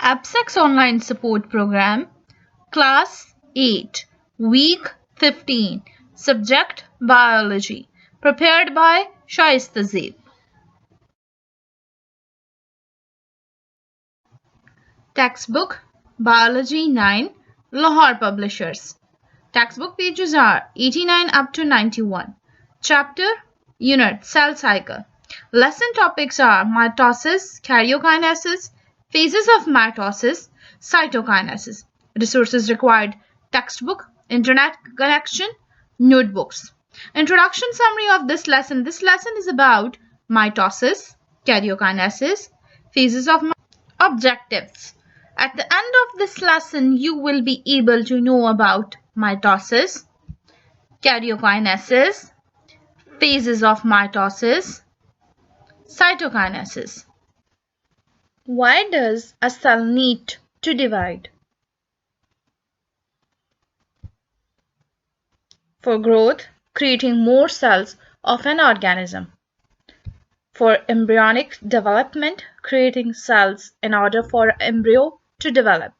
ABSEC's online support program, Class 8, Week 15, Subject Biology, prepared by Shaista Zeeb. Textbook Biology 9, Lahore Publishers. Textbook pages are 89 up to 91. Chapter, Unit, Cell Cycle. Lesson topics are mitosis, karyokinesis, phases of mitosis, cytokinesis. Resources required: textbook, internet connection, notebooks. Introduction summary of this lesson. This lesson is about mitosis, karyokinesis, phases of objectives. At the end of this lesson, you will be able to know about mitosis, karyokinesis, phases of mitosis, cytokinesis. Why does a cell need to divide? For growth, creating more cells of an organism. For embryonic development, creating cells in order for embryo to develop.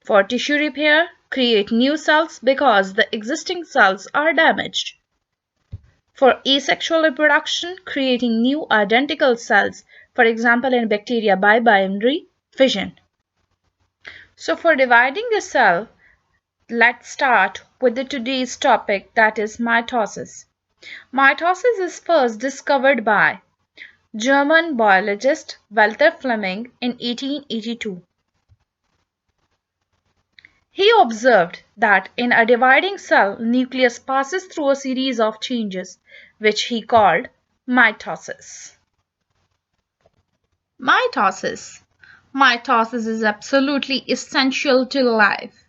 For tissue repair, create new cells because the existing cells are damaged. For asexual reproduction, creating new identical cells, for example in bacteria by binary fission. So for dividing a cell, let's start with today's topic, that is mitosis. Mitosis is first discovered by German biologist Walter Flemming in 1882. He observed that in a dividing cell, nucleus passes through a series of changes, which he called mitosis. Mitosis. Mitosis is absolutely essential to life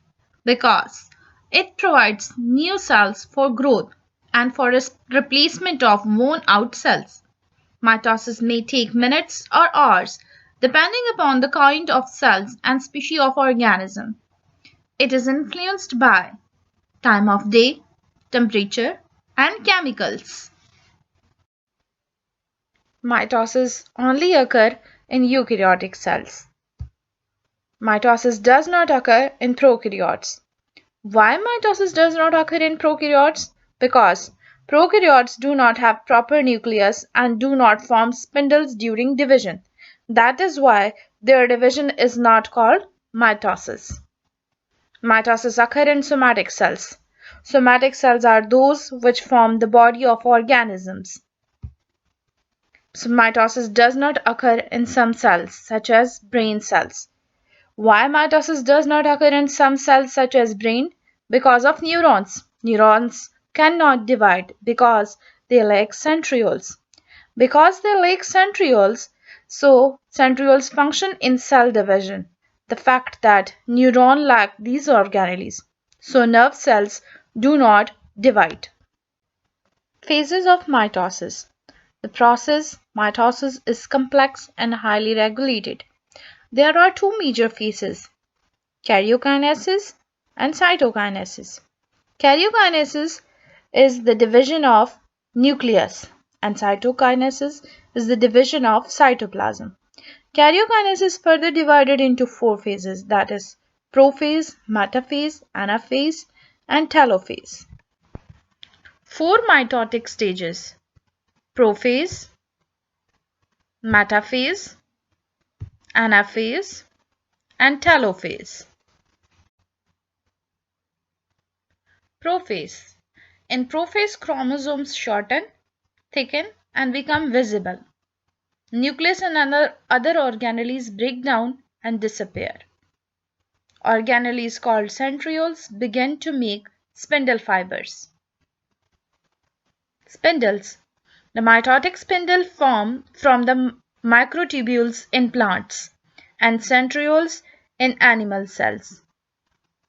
because it provides new cells for growth and for replacement of worn-out cells. Mitosis may take minutes or hours, depending upon the kind of cells and species of organism. It is influenced by time of day, temperature, and chemicals. Mitosis only occurs in eukaryotic cells. Mitosis does not occur in prokaryotes. Why mitosis does not occur in prokaryotes? Because prokaryotes do not have proper nucleus and do not form spindles during division. That is why their division is not called mitosis. Mitosis occurs in somatic cells. Somatic cells are those which form the body of organisms. So mitosis does not occur in some cells, such as brain cells. Why mitosis does not occur in some cells, such as brain? Because of neurons. Neurons cannot divide because they lack centrioles. Because they lack centrioles, so centrioles function in cell division. The fact that neurons lack these organelles, so nerve cells do not divide. Phases of mitosis. The process mitosis is complex and highly regulated. There are two major phases, karyokinesis and cytokinesis. Karyokinesis is the division of nucleus and cytokinesis is the division of cytoplasm. Karyokinesis is further divided into four phases, that is prophase, metaphase, anaphase, and telophase. Four mitotic stages: prophase, metaphase, anaphase, and telophase. Prophase. In prophase, chromosomes shorten, thicken, and become visible. Nucleus and other organelles break down and disappear. Organelles called centrioles begin to make spindle fibers. Spindles. The mitotic spindle form from the microtubules in plants and centrioles in animal cells.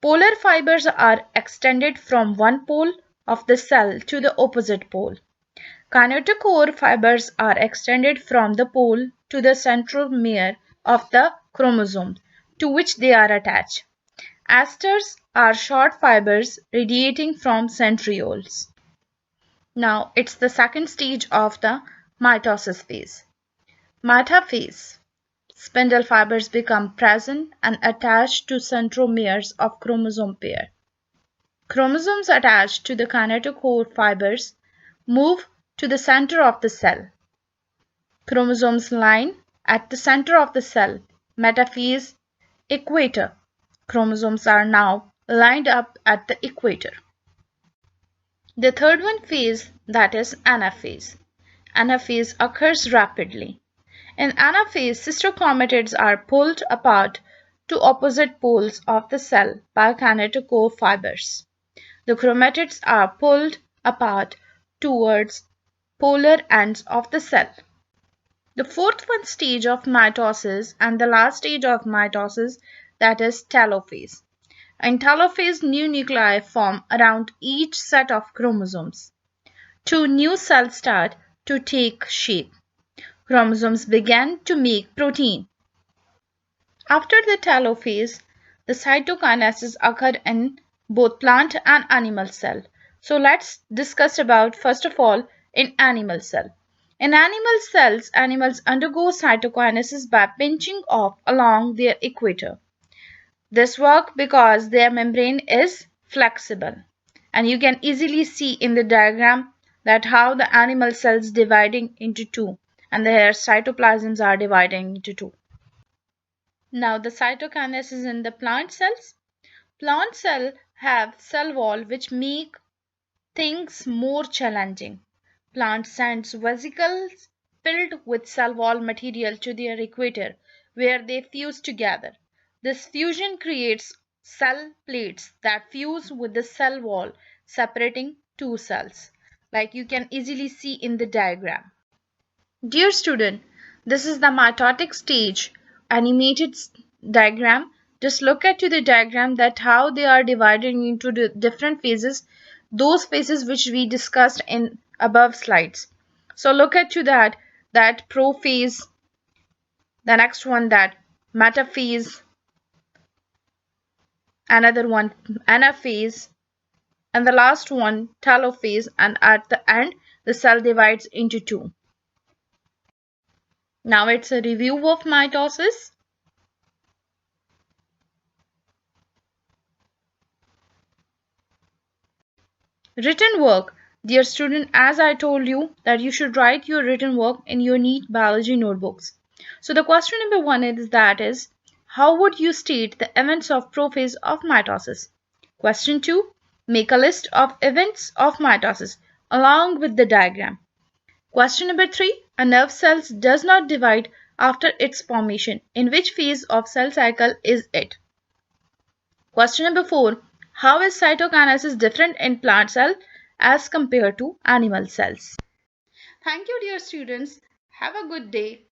Polar fibers are extended from one pole of the cell to the opposite pole. Kinetochore fibers are extended from the pole to the centromere of the chromosome to which they are attached. Asters are short fibers radiating from centrioles. Now it's the second stage of the mitosis phase. Metaphase. spindle fibers become present and attached to centromeres of chromosome pair. Chromosomes attached to the kinetochore fibers move to the center of the cell. Chromosomes line at the center of the cell, metaphase, equator. Chromosomes are now lined up at the equator. The third one phase, that is anaphase. Anaphase occurs rapidly. In anaphase, sister chromatids are pulled apart to opposite poles of the cell by kinetochore fibers. The chromatids are pulled apart towards polar ends of the cell. The fourth one stage of mitosis and the last stage of mitosis, that is telophase. In telophase, new nuclei form around each set of chromosomes. Two new cells start to take shape. Chromosomes begin to make protein. After the telophase, the cytokinesis occur in both plant and animal cell. So let's discuss about first of all in animal cell. In animal cells, animals undergo cytokinesis by pinching off along their equator. This works because their membrane is flexible. And you can easily see in the diagram that how the animal cells dividing into two and their cytoplasms are dividing into two. Now the cytokinesis in the plant cells. Plant cells have cell wall which make things more challenging. Plant sends vesicles filled with cell wall material to their equator where they fuse together. This fusion creates cell plates that fuse with the cell wall, separating two cells, like you can easily see in the diagram. Dear student, this is the mitotic stage animated diagram. Just look at the diagram that how they are divided into the different phases, those phases which we discussed in above slides. So look at that prophase, the next one that metaphase, another one anaphase, and the last one telophase, and at the end the cell divides into two. Now it's a review of mitosis. Written work. Dear student, as I told you that you should write your written work in your neat biology notebooks. So the question number 1 is how would you state the events of prophase of mitosis? Question 2, make a list of events of mitosis along with the diagram. Question number 3, a nerve cell does not divide after its formation. In which phase of cell cycle is it? Question number 4, how is cytokinesis different in plant cell as compared to animal cells? Thank you, dear students. Have a good day.